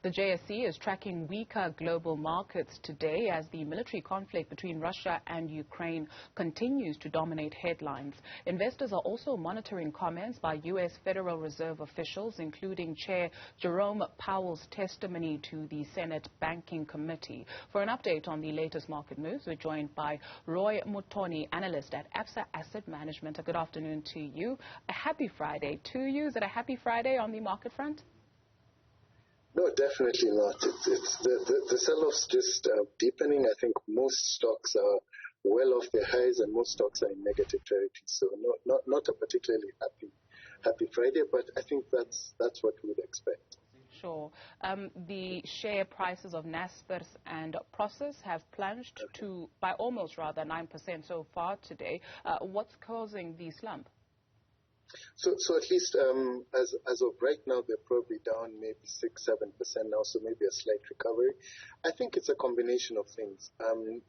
The JSE is tracking weaker global markets today as the military conflict between Russia and Ukraine continues to dominate headlines. Investors are also monitoring comments by U.S. Federal Reserve officials, including Chair Jerome Powell's testimony to the Senate Banking Committee. For an update on the latest market moves, we're joined by Roy Mutooni, Analyst at ABSA Asset Management. Good afternoon to you. A happy Friday to you. Is it a happy Friday on the market front? No, definitely not. It's the sell-off's just deepening. I think most stocks are well off their highs and most stocks are in negative territory. So not a particularly happy Friday, but I think that's what we would expect. Sure. The share prices of Naspers and Prosus have plunged by almost 9% so far today. What's causing the slump? So at least as of right now, they're probably down maybe 6-7% now, so maybe a slight recovery. I think it's a combination of things.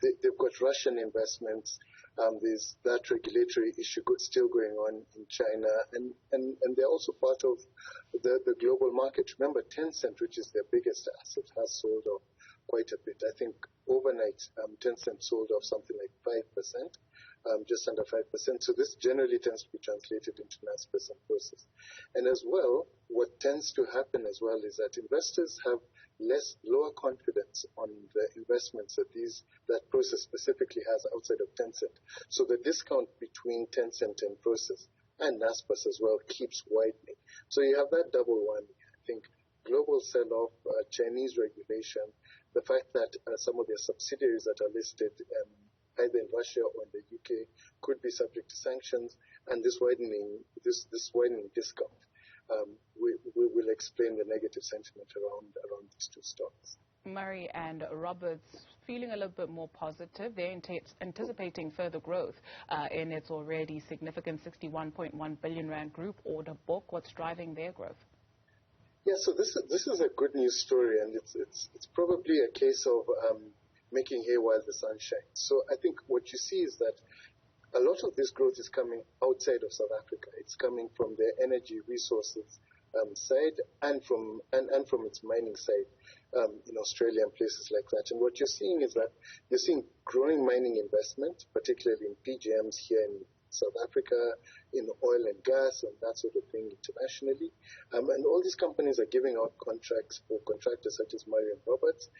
They've got Russian investments. There's that regulatory issue still going on in China, and they're also part of the global market. Remember, Tencent, which is their biggest asset, has sold off quite a bit. I think overnight, Tencent sold off something like 5%. Just under 5%. So this generally tends to be translated into Naspers and Prosus. And as well, what tends to happen as well is that investors have lower confidence on the investments that Prosus specifically has outside of Tencent. So the discount between Tencent and Prosus and Naspers as well keeps widening. So you have that double whammy. I think global sell-off, Chinese regulation, the fact that some of their subsidiaries that are listed either in Russia or in the UK could be subject to sanctions, and this widening discount will explain the negative sentiment around these two stocks. Murray and Roberts feeling a little bit more positive. They're anticipating further growth in its already significant 61.1 billion rand group order book. What's driving their growth? Yeah, so this is a good news story, and it's probably a case of making hay while the sun shines. So I think what you see is that a lot of this growth is coming outside of South Africa. It's coming from the energy resources side and from its mining side in Australia and places like that. And what you're seeing is that you're seeing growing mining investment, particularly in PGMs here in South Africa, in oil and gas and that sort of thing internationally. And all these companies are giving out contracts for contractors such as Murray and Roberts.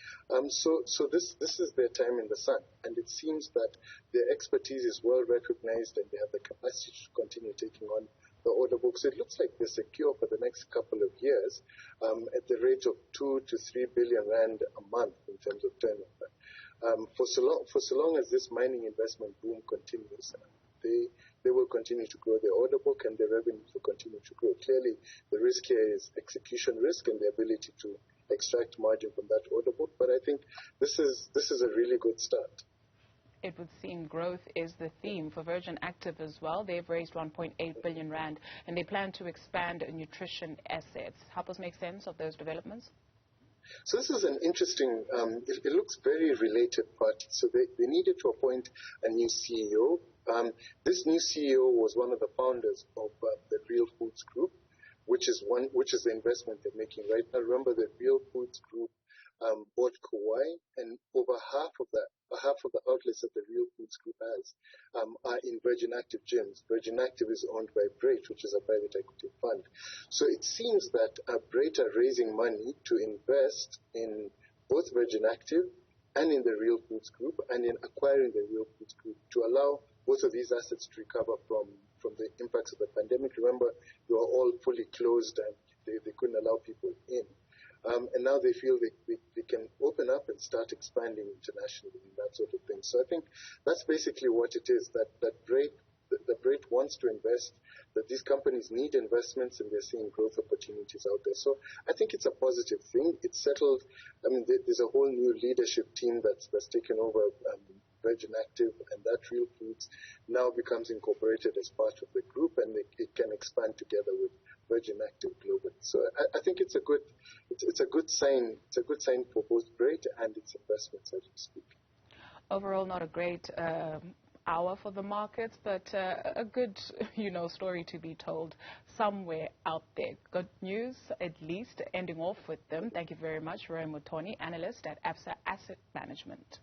So this is their time in the sun. And it seems that their expertise is well recognized and they have the capacity to continue taking on the order book. So it looks like they're secure for the next couple of years at the rate of 2 to 3 billion rand a month in terms of turnover. For so long as this mining investment boom continues, they will continue to grow their order book and their revenues will continue to grow. Clearly, the risk here is execution risk and the ability to extract margin from that order book. But I think this is a really good start. It would seem growth is the theme for Virgin Active as well. They've raised 1.8 billion rand and they plan to expand nutrition assets. Help us make sense of those developments. So this is an interesting, it looks very related party. So they needed to appoint a new CEO. This new CEO was one of the founders of the Real Foods Group, which is the investment they're making right now. Remember, the Real Foods Group bought Kauai, and over half of the outlets that the Real Foods Group has are in Virgin Active gyms. Virgin Active is owned by Brait, which is a private equity fund. So it seems that Brait are raising money to invest in both Virgin Active and in the Real Foods Group and in acquiring the Real Foods Group to allow both of these assets to recover from the impacts of the pandemic. Remember, they were all fully closed and they couldn't allow people in. And now they feel they can open up and start expanding internationally and that sort of thing. So I think that's basically what it is, that Brait wants to invest, that these companies need investments and they're seeing growth opportunities out there. So I think it's a positive thing. It's settled. I mean, there's a whole new leadership team that's taken over Virgin Active, and that Real Foods now becomes incorporated as part of the group, and it can expand together with Virgin Active globally. So I think it's a good sign. It's a good sign for both Brait and its investments, as we speak. Overall, not a great hour for the markets, but a good, story to be told somewhere out there. Good news, at least, ending off with them. Thank you very much, Roy Mutooni, analyst at ABSA Asset Management.